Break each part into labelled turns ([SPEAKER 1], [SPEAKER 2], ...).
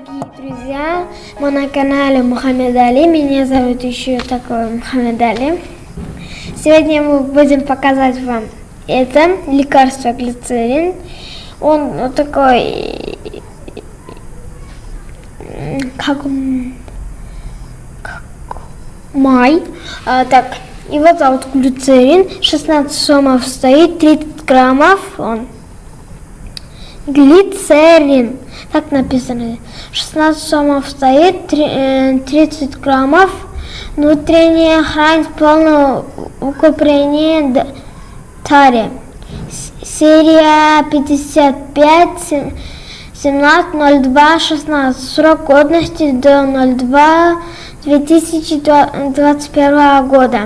[SPEAKER 1] Дорогие друзья, мы на канале Мухаммед Али. Меня зовут еще такой Мухаммед Али. Сегодня мы будем показать вам это лекарство глицерин. Он вот такой, как май. Так, его зовут глицерин. 16 сомов стоит, 30 граммов. Он глицерин. Так написано. 16 сомов стоит, 30 граммов. Внутренняя хрань полного укрепления таре. Серия 55 17.02.16. Срок годности до 02.2021 года.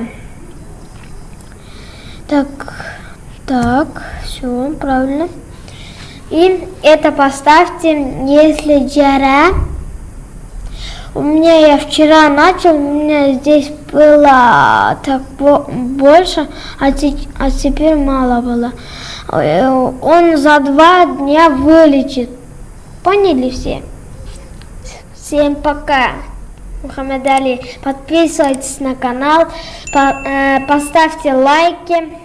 [SPEAKER 1] Так, все правильно. И это поставьте, если жара. У меня я вчера начал, у меня здесь было так больше, а теперь мало было. Он за 2 дня вылечит. Поняли все? Всем пока. Мухаммед Али. Подписывайтесь на канал, поставьте лайки.